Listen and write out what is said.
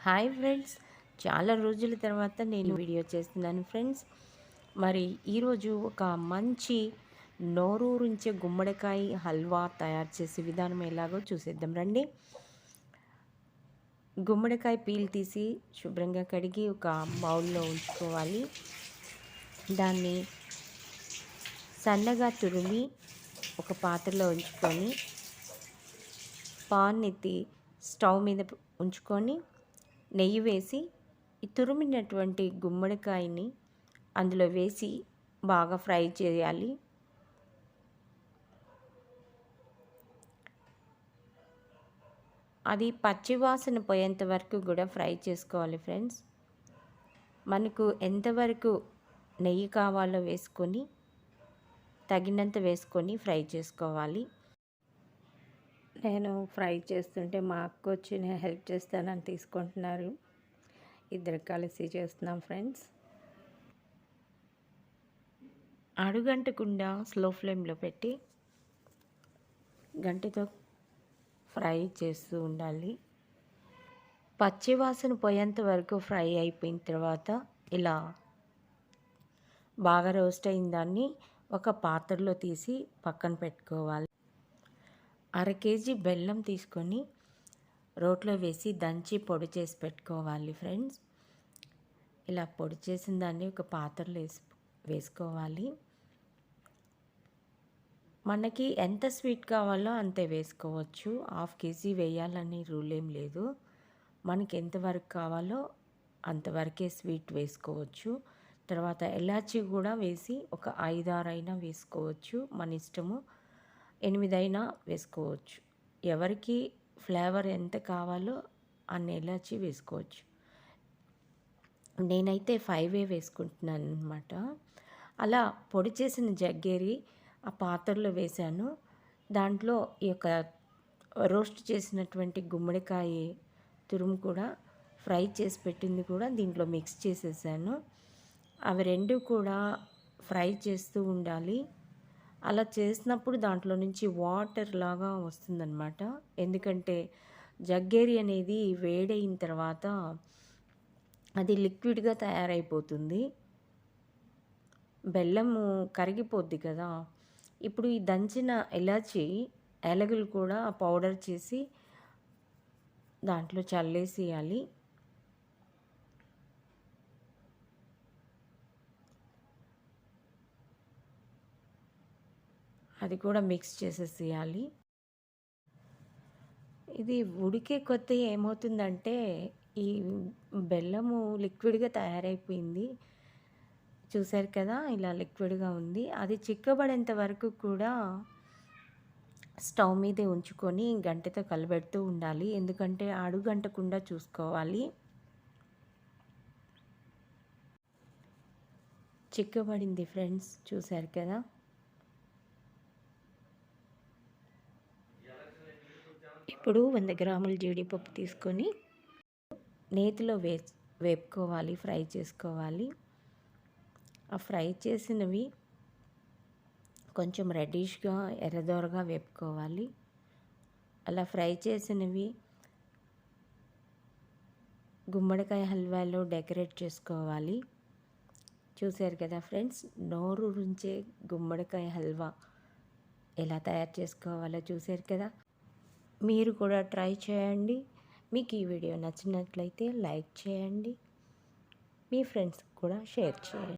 Hi friends, చాలా రోజుల తర్వాత నేను వీడియో చేస్తున్నాను ఫ్రెండ్స్. మరి ఈరోజు ఒక మంచి నోరూరించే గుమ్మడికాయ హల్వా తయారు చేసే విధానం ఎలాగో చూసేద్దాం రండి. గుమ్మడికాయ పీల్ తీసి శుభ్రంగా కడిగి ఒక బౌల్లో ఉంచుకోవాలి. దాన్ని సన్నగా తురిమి ఒక పాత్రలో ఉంచుకొని పాన్ ఎత్తి స్టవ్ మీద ఉంచుకొని నెయ్యి వేసి ఈ తురిమినటువంటి గుమ్మడికాయని అందులో వేసి బాగా ఫ్రై చేయాలి. అది పచ్చివాసన పోయేంత వరకు కూడా ఫ్రై చేసుకోవాలి ఫ్రెండ్స్. మనకు ఎంతవరకు నెయ్యి కావాలో వేసుకొని తగినంత వేసుకొని ఫ్రై చేసుకోవాలి. నేను ఫ్రై చేస్తుంటే మా అక్క వచ్చి నేను హెల్ప్ చేస్తానని తీసుకుంటున్నారు. ఇద్దరు కలిసి చేస్తున్నాం ఫ్రెండ్స్. అడుగంటకుండా స్లో ఫ్లేమ్లో పెట్టి గంటతో ఫ్రై చేస్తూ ఉండాలి. పచ్చివాసన పోయేంత వరకు ఫ్రై అయిపోయిన తర్వాత ఇలా బాగా రోస్ట్ అయిన దాన్ని ఒక పాత్రలో తీసి పక్కన పెట్టుకోవాలి. 1/2 కేజీ బెల్లం తీసుకొని రోట్లో వేసి దంచి పొడి చేసి పెట్టుకోవాలి ఫ్రెండ్స్. ఇలా పొడి చేసిన దాన్ని ఒక పాత్రలో వేసుకోవాలి. మనకి ఎంత స్వీట్ కావాలో అంతే వేసుకోవచ్చు. 1/2 కేజీ వేయాలని రూల్ ఏం లేదు. మనకి ఎంతవరకు కావాలో అంతవరకే స్వీట్ వేసుకోవచ్చు. తర్వాత ఎలాచీ కూడా వేసి ఒక 5-6 అయినా వేసుకోవచ్చు, మన ఇష్టము. 8 అయినా వేసుకోవచ్చు. ఎవరికి ఫ్లేవర్ ఎంత కావాలో అన్ని ఎలాచీ వేసుకోవచ్చు. నేనైతే 5 వేసుకుంటున్నాను అనమాట. అలా పొడి చేసిన జగ్గేరి ఆ పాత్రలో వేశాను. దాంట్లో ఈ యొక్క రోస్ట్ చేసినటువంటి గుమ్మడికాయ తురుము కూడా ఫ్రై చేసి పెట్టింది కూడా దీంట్లో మిక్స్ చేసేసాను. అవి రెండు కూడా ఫ్రై చేస్తూ ఉండాలి. అలా చేసినప్పుడు దాంట్లో నుంచి వాటర్ లాగా వస్తుందన్నమాట. ఎందుకంటే జగ్గేరి అనేది వేడైన తర్వాత అది లిక్విడ్గా తయారైపోతుంది, బెల్లము కరిగిపోద్ది కదా. ఇప్పుడు ఈ దంచిన ఇలాచి యాలకులు కూడా పౌడర్ చేసి దాంట్లో చల్లేసేయాలి. అది కూడా మిక్స్ చేసేసేయాలి. ఇది ఉడికే కొద్దీ ఏమవుతుందంటే ఈ బెల్లము లిక్విడ్గా తయారైపోయింది. చూసారు కదా, ఇలా లిక్విడ్గా ఉంది. అది చిక్కబడేంత వరకు కూడా స్టవ్ మీదే ఉంచుకొని గంటెతో కలబెడుతూ ఉండాలి. ఎందుకంటే అడుగంటకుండా చూసుకోవాలి. చిక్కబడింది ఫ్రెండ్స్, చూసారు కదా. ఇప్పుడు 100 గ్రాముల జీడిపప్పు తీసుకొని నేతిలో వేపుకోవాలి, ఫ్రై చేసుకోవాలి. ఆ ఫ్రై చేసినవి కొంచెం రెడ్డిష్గా ఎర్రదోరగా వేపుకోవాలి. అలా ఫ్రై చేసినవి గుమ్మడికాయ హల్వాలో డెకరేట్ చేసుకోవాలి. చూసారు కదా ఫ్రెండ్స్, నోరూరించే గుమ్మడికాయ హల్వా ఎలా తయారు చేసుకోవాలో చూసారు కదా. మీరు కూడా ట్రై చేయండి. మీకు ఈ వీడియో నచ్చినట్లయితే లైక్ చేయండి, మీ ఫ్రెండ్స్కి కూడా షేర్ చేయండి.